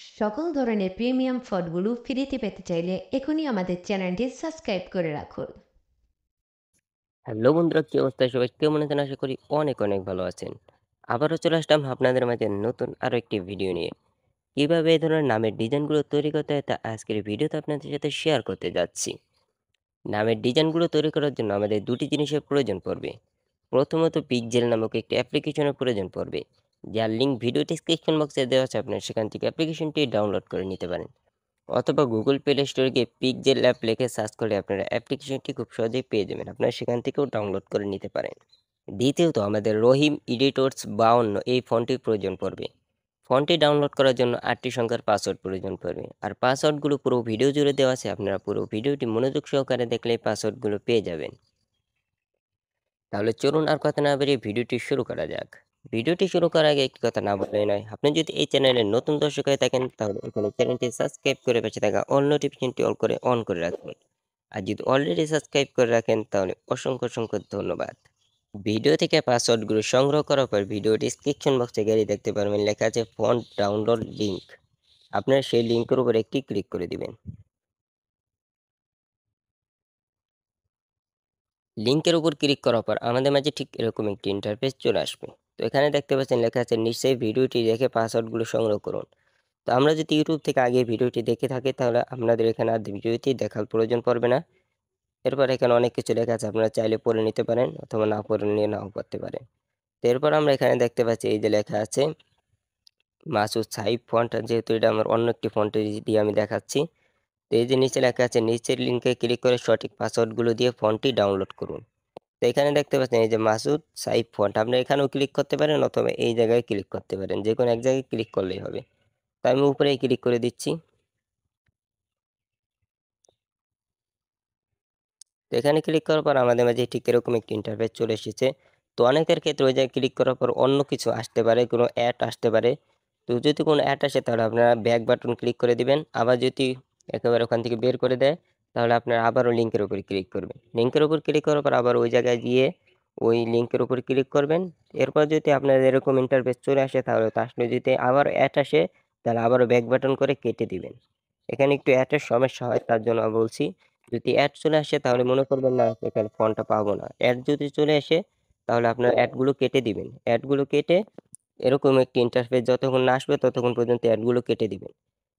সকল ধরনের প্রিমিয়াম ফন্টগুলো ফ্রিতে পেতে চাইলে এখনই আমাদের চ্যানেলটি সাবস্ক্রাইব করে রাখুন। হ্যালো বন্ধুরা, কি অবস্থা? সবাই কেমন আছেন? আশা করি অনেক অনেক ভালো আছেন। আবারও চলে আসলাম আপনাদের মাঝে নতুন আরো একটি ভিডিও নিয়ে। কিভাবে এই ধরনের নামের ডিজাইনগুলো তৈরি করতে হয় তা আজকের ভিডিওতে আপনাদের সাথে শেয়ার করতে যাচ্ছি। নামের ডিজাইনগুলো তৈরি করার জন্য আমাদের দুটি জিনিসের প্রয়োজন পড়বে। প্রথমত পিক্সেল নামক একটি অ্যাপ্লিকেশনের প্রয়োজন পড়বে, যার লিঙ্ক ভিডিও ডেসক্রিপশন বক্সে দেওয়া আছে। আপনার সেখান থেকে অ্যাপ্লিকেশনটি ডাউনলোড করে নিতে পারেন, অথবা গুগল প্লে স্টোরে গিয়ে পিক্সেল অ্যাপ লিখে সার্চ করলে আপনারা অ্যাপ্লিকেশনটি খুব সহজেই পেয়ে যাবেন। আপনারা সেখান থেকেও ডাউনলোড করে নিতে পারেন। দ্বিতীয়ত আমাদের রহিম এডিটরস 52 এই ফন্টটির প্রয়োজন পড়বে। ফন্টটি ডাউনলোড করার জন্য 8টি সংখ্যার পাসওয়ার্ড প্রয়োজন পড়বে, আর পাসওয়ার্ডগুলো পুরো ভিডিও জুড়ে দেওয়া আছে। আপনারা পুরো ভিডিওটি মনোযোগ সহকারে দেখলে পাসওয়ার্ডগুলো পেয়ে যাবেন। তাহলে চলুন আর কথা না বাড়িয়ে ভিডিওটি শুরু করা যাক। ভিডিওটি শুরু করার আগে একটি কথা না বললেই নয়, আপনি যদি এই চ্যানেলের নতুন দর্শক হয়ে থাকেন তাহলে এখানে চ্যানেলটি সাবস্ক্রাইব করে পাশে থাকা অল নোটিফিকেশনটি অন করে রাখুন। আর যদি অলরেডি সাবস্ক্রাইব করে রাখেন তাহলে অসংখ্য অসংখ্য ধন্যবাদ। ভিডিও থেকে পাসওয়ার্ডগুলো সংগ্রহ করার পর ভিডিও ডিসক্রিপশন বক্সে গেলে দেখতে পারবেন লেখা আছে ফন্ট ডাউনলোড লিঙ্ক। আপনারা সেই লিঙ্কের উপর একটি ক্লিক করে দিবেন। লিঙ্কের উপর ক্লিক করার পর আমাদের মাঝে ঠিক এরকম একটি ইন্টারফেস চলে আসবে। তো এখানে দেখতে পাচ্ছেন লেখা আছে নিশ্চয়ই ভিডিওটি দেখে পাসওয়ার্ডগুলো সংগ্রহ করুন। তো আমরা যদি ইউটিউব থেকে আগে ভিডিওটি দেখে থাকি তাহলে আপনাদের এখানে আর ভিডিওটি দেখার প্রয়োজন পড়বে না। এরপর এখানে অনেক কিছু লেখা আছে, আপনারা চাইলে পড়ে নিতে পারেন অথবা না পড়ে নিয়ে নাও করতে পারেন। তো এরপর আমরা এখানে দেখতে পাচ্ছি এই যে লেখা আছে মাসুদ সাহিব ফন্ট, যেহেতু এটা আমার অন্য একটি ফন্টে দিয়ে আমি দেখাচ্ছি। তো এই যে নিচে লেখা আছে নিচের লিঙ্কে ক্লিক করে সঠিক পাসওয়ার্ডগুলো দিয়ে ফন্টটি ডাউনলোড করুন। তো এখানে দেখতে পাচ্ছেন এই যে মাসুদ সাইফ ফন্ট, আপনি এখানেও ক্লিক করতে পারেন অথবা এই জায়গায় ক্লিক করতে পারেন, যে কোনো এক জায়গায় ক্লিক করলেই হবে। তো আমি উপরেই ক্লিক করে দিচ্ছি। তো এখানে ক্লিক করার পর আমাদের মাঝে ঠিক এরকম একটি ইন্টারফেস চলে এসেছে। তো অনেকের ক্ষেত্রে ওই জায়গায় ক্লিক করার পর অন্য কিছু আসতে পারে, কোনো অ্যাড আসতে পারে। তো যদি কোনো অ্যাড আসে তাহলে আপনারা ব্যাক বাটন ক্লিক করে দিবেন। আবার যদি একেবারে ওখান থেকে বের করে দেয় তাহলে আপনারা আবারও লিঙ্কের উপর ক্লিক করবেন। লিঙ্কের উপর ক্লিক করার পর আবার ওই জায়গায় গিয়ে ওই লিঙ্কের উপর ক্লিক করবেন। এরপর যদি আপনার এরকম ইন্টারফেস চলে আসে তাহলে তো আসলে যদি আবার অ্যাড আসে তাহলে আবারও ব্যাক বাটন করে কেটে দিবেন। এখানে একটু অ্যাডের সমস্যা হয়, তার জন্য বলছি। যদি অ্যাড চলে আসে তাহলে মনে করবেন না এখানে ফোনটা পাবো না। অ্যাড যদি চলে আসে তাহলে আপনার অ্যাডগুলো কেটে দিবেন। অ্যাডগুলো কেটে এরকম একটি ইন্টারফেস যতক্ষণ না আসবে ততক্ষণ পর্যন্ত অ্যাডগুলো কেটে দিবেন।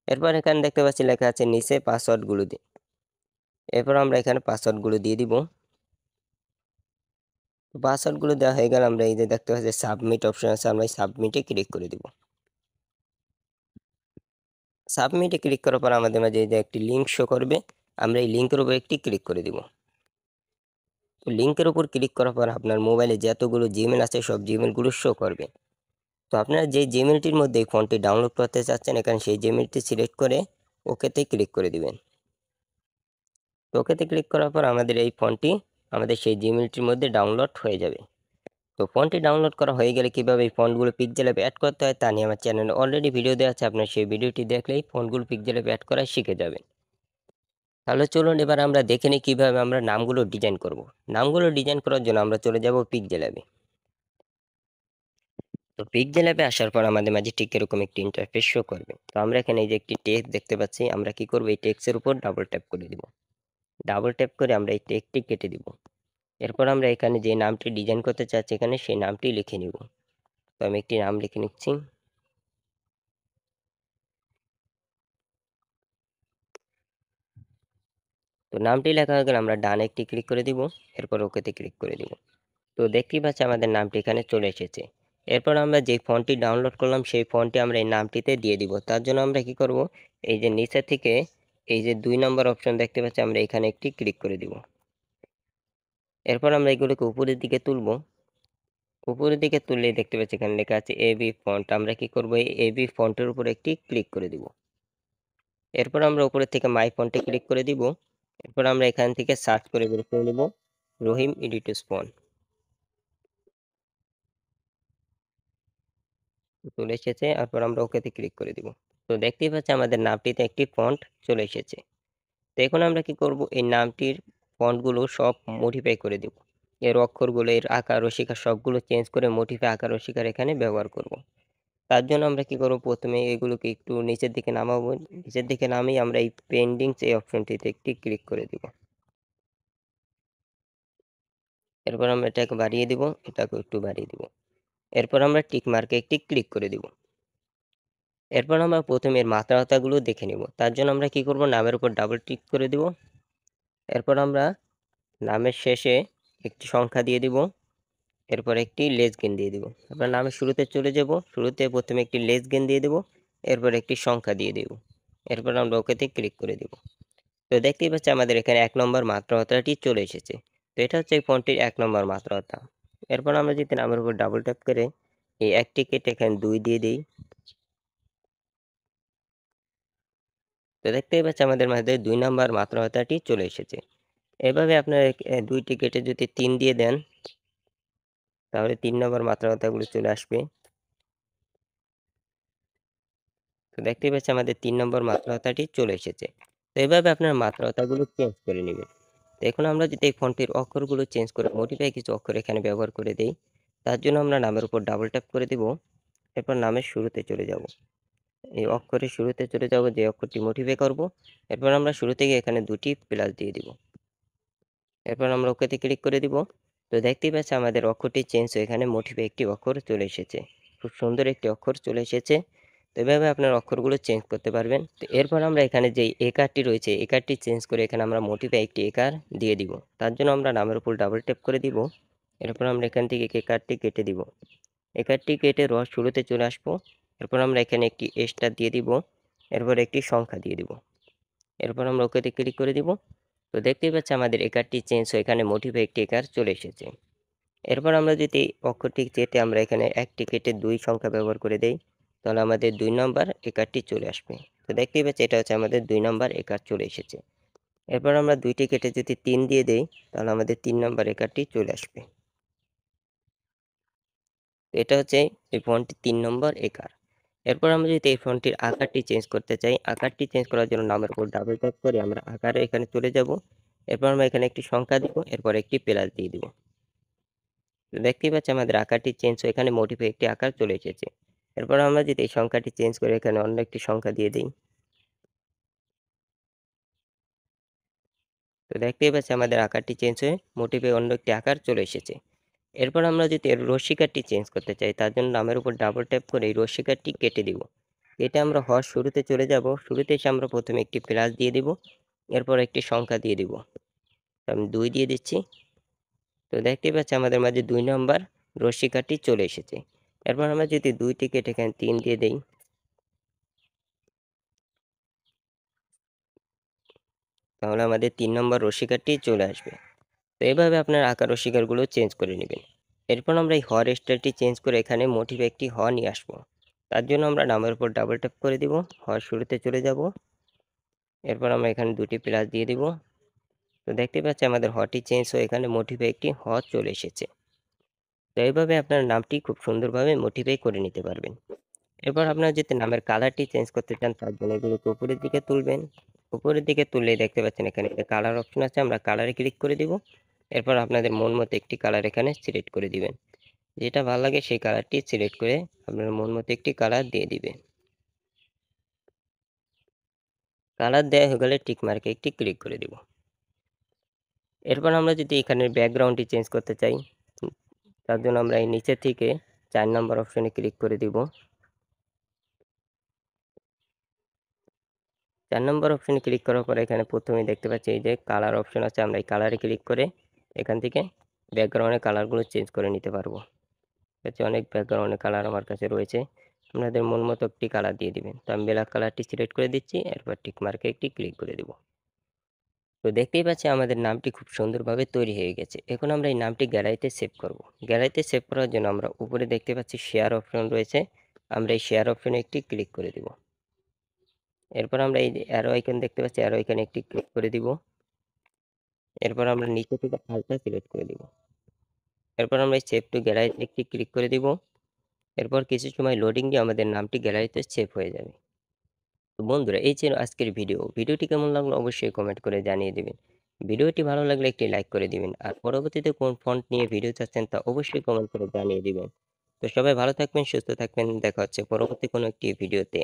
এরপর এখানে দেখতে পাচ্ছি লেখা আছে নিচে পাসওয়ার্ডগুলো দিন। এরপর আমরা এখানে পাসওয়ার্ডগুলো দিয়ে দিব। পাসওয়ার্ডগুলো দেওয়া হয়ে গেলে আমরা এই যে দেখতে পাচ্ছি সাবমিট অপশন আছে, আমরা এই সাবমিটে ক্লিক করে দিব। সাবমিটে ক্লিক করার পর আমাদের মাঝে এই যে একটি লিঙ্ক শো করবে, আমরা এই লিঙ্কের উপর একটি ক্লিক করে দিব। তো লিঙ্কের উপর ক্লিক করার পর আপনার মোবাইলে যতগুলো জিমেল আছে সব জিমেলগুলো শো করবে। তো আপনারা যে জিমেলটির মধ্যে এই ফন্টটি ডাউনলোড করতে চাচ্ছেন এখানে সেই জিমেলটি সিলেক্ট করে ওকেতে ক্লিক করে দিবেন। তো ওকেতে ক্লিক করার পর আমাদের এই ফন্টটি আমাদের সেই জিমেলটির মধ্যে ডাউনলোড হয়ে যাবে। তো ফন্টটি ডাউনলোড করা হয়ে গেলে কীভাবে এই ফন্টগুলো পিক্সেল অ্যাপে অ্যাড করতে হয় তা নিয়ে আমার চ্যানেলে অলরেডি ভিডিও দেওয়া আছে, আপনার সেই ভিডিওটি দেখলেই ফন্টগুলো পিক্সেল অ্যাপে অ্যাড করা শিখে যাবেন। তাহলে চলুন এবার আমরা দেখে নিই কীভাবে আমরা নামগুলো ডিজাইন করব। নামগুলো ডিজাইন করার জন্য আমরা চলে যাব পিক্সেল অ্যাপে। তো পিক্সেল অ্যাপে আসার পর আমাদের মাঝে ঠিক এরকম একটি ইন্টারফেস শো করবে। তো আমরা এখানে এই যে একটি টেক্সট দেখতে পাচ্ছি, আমরা কি করব এই টেক্সটের উপর ডাবল ট্যাপ করে দিব। ডাবল ট্যাপ করে আমরা এই টেক্সটটি কেটে দিব। এরপর আমরা এখানে যে নামটি ডিজাইন করতে চাচ্ছি এখানে সেই নামটি লিখে নিব। তো আমি একটি নাম লিখে নিচ্ছি। তো নামটি লেখা হয়ে গেলে আমরা ডানে একটি ক্লিক করে দিব। এরপর ওকেতে ক্লিক করে দিব। তো দেখতেই পাচ্ছি আমাদের নামটি এখানে চলে এসেছে। এরপর আমরা যে ফন্টটি ডাউনলোড করলাম সেই ফন্টটি আমরা এই নামটিতে দিয়ে দিব। তার জন্য আমরা কি করব, এই যে নিচে থেকে এই যে 2 নম্বর অপশন দেখতে পাচ্ছি আমরা এখানে একটি ক্লিক করে দিব। এরপর আমরা এগুলোকে উপরের দিকে তুলব। উপরের দিকে তুললেই দেখতে পাচ্ছি এখানে লেখা আছে এবি ফন্ট, আমরা কি করব এই এবি ফন্টের উপর একটি ক্লিক করে দিব। এরপর আমরা উপরের থেকে মাই ফন্টে ক্লিক করে দিব। এরপর আমরা এখান থেকে সার্চ করে বের করে নেব রহিম এডিটরস ফন্ট। চলে এসেছে, তারপর আমরা ওকেতে ক্লিক করে দিব। তো দেখতেই পাচ্ছি আমাদের নামটিতে একটি ফন্ট চলে এসেছে। তো এখন আমরা কি করব, এই নামটির ফন্টগুলো সব মডিফাই করে দেব। এর অক্ষরগুলো, এর আকার ও শিখা সবগুলো চেঞ্জ করে মডিফাই আকার ও শিখার এখানে ব্যবহার করব। তার জন্য আমরা কি করব, প্রথমে এগুলোকে একটু নিচের দিকে নামাবো। নিচের দিকে নামিয়ে আমরা এই পেন্ডিংস এই অপশনটিতে একটি ক্লিক করে দিব। এরপর আমরা এটাকে বাড়িয়ে দিব, এটাকে একটু বাড়িয়ে দিব। এরপর আমরা টিক মার্কে একটি ক্লিক করে দিব। এরপর আমরা প্রথমে এর মাত্রাগুলো দেখে নিব। তার জন্য আমরা কি করব, নামের উপর ডাবল ক্লিক করে দিব। এরপর আমরা নামের শেষে একটি সংখ্যা দিয়ে দিব, এরপর একটি লেস গেন দিয়ে দিব। এরপর নামের শুরুতে চলে যাব, শুরুতে প্রথমে একটি লেস গেন দিয়ে দেব, এরপর একটি সংখ্যা দিয়ে দেব। এরপর আমরা ওকেতে ক্লিক করে দেব। তো দেখতেই পাচ্ছি আমাদের এখানে ১ নম্বর মাত্রাটি চলে এসেছে। তো এটা হচ্ছে এই ফন্টটির ১ নম্বর মাত্রা। এরপর আমরা যদি নামের উপর ডাবল ট্যাপ করে এই ১টি কেটে এখানে ২ দিয়ে দিই, তো দেখতেই পাচ্ছি আমাদের মাঝে ২ নম্বর মাত্রাটি চলে এসেছে। এভাবে আপনারা ২টি কেটে যদি ৩ দিয়ে দেন, তাহলে ৩ নম্বর মাত্রাগুলো চলে আসবে। তো দেখতেই পাচ্ছি আমাদের ৩ নম্বর মাত্রাটি চলে এসেছে। তো এভাবে আপনার মাত্রাগুলো চেঞ্জ করে নেবেন। তো এখন আমরা যদি এই ফন্টটির অক্ষরগুলো চেঞ্জ করে মডিফাই কিছু অক্ষর এখানে ব্যবহার করে দেই, তার জন্য আমরা নামের উপর ডাবল ট্যাপ করে দিব। এরপর নামের শুরুতে চলে যাব। এই অক্ষরের শুরুতে চলে যাব, যে অক্ষরটি মডিফাই করব। এরপর আমরা শুরু থেকে এখানে ২টি প্লাস দিয়ে দিব। এরপর আমরা ওকেতে ক্লিক করে দিব। তো দেখতেই পাচ্ছি আমাদের অক্ষরটি চেঞ্জ হয়ে এখানে মডিফাই একটি অক্ষর চলে এসেছে। খুব সুন্দর একটি অক্ষর চলে এসেছে। তো এভাবে আপনার অক্ষরগুলো চেঞ্জ করতে পারবেন। তো এরপর আমরা এখানে যেই একারটি রয়েছে, একারটি চেঞ্জ করে এখানে আমরা মডিফাই একটি একার দিয়ে দিব। তার জন্য আমরা নামের উপর ডাবল ট্যাপ করে দিব। এরপর আমরা এখান থেকে একারটি কেটে দিব। একারটি কেটে শুরুতে চলে আসবো। এরপর আমরা এখানে একটি স্টার দিয়ে দিব, এরপর একটি সংখ্যা দিয়ে দিব। এরপর আমরা ওকেতে ক্লিক করে দিব। তো দেখতেই পাচ্ছি আমাদের একারটি চেঞ্জ হয়ে এখানে মডিফাই একটি একার চলে এসেছে। এরপর আমরা যদি অক্ষরটি কেটে আমরা এখানে ১টি কেটে ২ সংখ্যা ব্যবহার করে দেই, তাহলে আমাদের ২ নম্বর একারটি চলে আসবে। তো দেখতেই পাচ্ছি এটা হচ্ছে আমাদের ২ নম্বর একার চলে এসেছে। এরপর আমরা ২টি কেটে যদি ৩ দিয়ে দেই, তাহলে আমাদের ৩ নম্বর একারটি চলে আসবে। তো এটা হচ্ছে এই ফন্টটি ৩ নম্বর একার। এরপর আমরা যদি এই ফন্টটির আকারটি চেঞ্জ করতে চাই, আকারটি চেঞ্জ করার জন্য নামের উপর ডাবল ট্যাপ করে আমরা আকারে এখানে চলে যাব। এরপর আমরা এখানে একটি সংখ্যা দিব, এরপর একটি প্লাস দিয়ে দিব। তো দেখতেই পাচ্ছি আমাদের আকারটি চেঞ্জ হয়ে এখানে মডিফাই একটি আকার চলে এসেছে। এরপর আমরা যদি এই সংখ্যাটি চেঞ্জ করে এখানে অন্য একটি সংখ্যা দিয়ে দিই, তো দেখতেই পাচ্ছি আমাদের আকারটি চেঞ্জ হয়ে মডিফাই অন্য একটি আকার চলে এসেছে। এরপর আমরা যদি এর রশ্মিকারটি চেঞ্জ করতে চাই, তার জন্য নামের উপর ডাবল ট্যাপ করে এই রশ্মিকারটি কেটে দিব। এটা আমরা হওয়ার শুরুতে চলে যাব, শুরুতে এসে আমরা প্রথমে একটি প্লাস দিয়ে দিব, এরপর একটি সংখ্যা দিয়ে দিব। আমি ২ দিয়ে দিচ্ছি। তো দেখতেই পাচ্ছি আমাদের মাঝে ২ নম্বর রশ্মিকারটি চলে এসেছে। এরপর আমরা যদি ২টি কেটে এখানে ৩ দিয়ে দেই, তাহলে আমাদের ৩ নম্বর রশ্মিকারটি চলে আসবে। তো এভাবে আপনার আকার ও শিকারগুলো চেঞ্জ করে নেবেন। এরপর আমরা এই হর স্টাইলটি চেঞ্জ করে এখানে মোটিভ একটি হ নিয়ে আসবো। তার জন্য আমরা নামের উপর ডাবল ট্যাপ করে দিব, হর শুরুতে চলে যাব। এরপর আমরা এখানে ২টি প্লাস দিয়ে দিব। তো দেখতে পাচ্ছি আমাদের হটি চেঞ্জ হয়ে এখানে মোটিভে একটি হ চলে এসেছে। তো এইভাবে আপনার নামটি খুব সুন্দরভাবে মোটিফাই করে নিতে পারবেন। এরপর আপনার যদি নামের কালারটি চেঞ্জ করতে চান, তার জন্য এগুলোকে উপরের দিকে তুলবেন। উপরের দিকে তুললেই দেখতে পাচ্ছেন এখানে কালার অপশন আছে, আমরা কালারে ক্লিক করে দিব। এরপর আপনাদের মন মতো একটি কালার এখানে সিলেক্ট করে দিবেন। যেটা ভালো লাগে সেই কালারটি সিলেক্ট করে আপনার মন মতো একটি কালার দিয়ে দিবেন। কালার দেওয়া হয়ে গেলে টিক মার্কে একটি ক্লিক করে দিব। এরপর আমরা যদি এখানে ব্যাকগ্রাউন্ডটি চেঞ্জ করতে চাই, তার জন্য আমরা এই নিচে থেকে ৪ নম্বর অপশনে ক্লিক করে দিব। ৪ নম্বর অপশনে ক্লিক করার পরে এখানে প্রথমেই দেখতে পাচ্ছি এই যে কালার অপশন আছে, আমরা এই কালারে ক্লিক করে এখান থেকে ব্যাকগ্রাউন্ডের কালারগুলো চেঞ্জ করে নিতে পারবো। হচ্ছে অনেক ব্যাকগ্রাউন্ডের কালার আমার কাছে রয়েছে, আপনাদের মন মতো একটি কালার দিয়ে দিবেন। তো আমি ব্ল্যাক কালারটি সিলেক্ট করে দিচ্ছি, এরপর টিক মার্কে একটি ক্লিক করে দিব। তো দেখতেই পাচ্ছি আমাদের নামটি খুব সুন্দরভাবে তৈরি হয়ে গেছে। এখন আমরা এই নামটি গ্যালারিতে সেভ করব। গ্যালারিতে সেভ করার জন্য আমরা উপরে দেখতে পাচ্ছি শেয়ার অপশন রয়েছে, আমরা এই শেয়ার অপশনে একটি ক্লিক করে দিব। এরপর আমরা এই যে অ্যারো আইকন দেখতে পাচ্ছি, অ্যারো আইকনে একটি ক্লিক করে দিব। এরপর আমরা নিচে থেকে আলটা সিলেক্ট করে দিব। এরপর আমরা এই সেভ টু গ্যালারিতে একটি ক্লিক করে দিব। এরপর কিছু সময় লোডিং দিয়ে আমাদের নামটি গ্যালারিতে সেভ হয়ে যাবে। তো বন্ধুরা, এই ছিল আজকের ভিডিওটি কেমন লাগলো অবশ্যই কমেন্ট করে জানিয়ে দিবেন। ভিডিওটি ভালো লাগলে একটি লাইক করে দিবেন, আর পরবর্তীতে কোন ফন্ট নিয়ে ভিডিও চাচ্ছেন তা অবশ্যই কমেন্ট করে জানিয়ে দিবেন। তো সবাই ভালো থাকবেন, সুস্থ থাকবেন। দেখা হচ্ছে পরবর্তী কোনো একটি ভিডিওতে।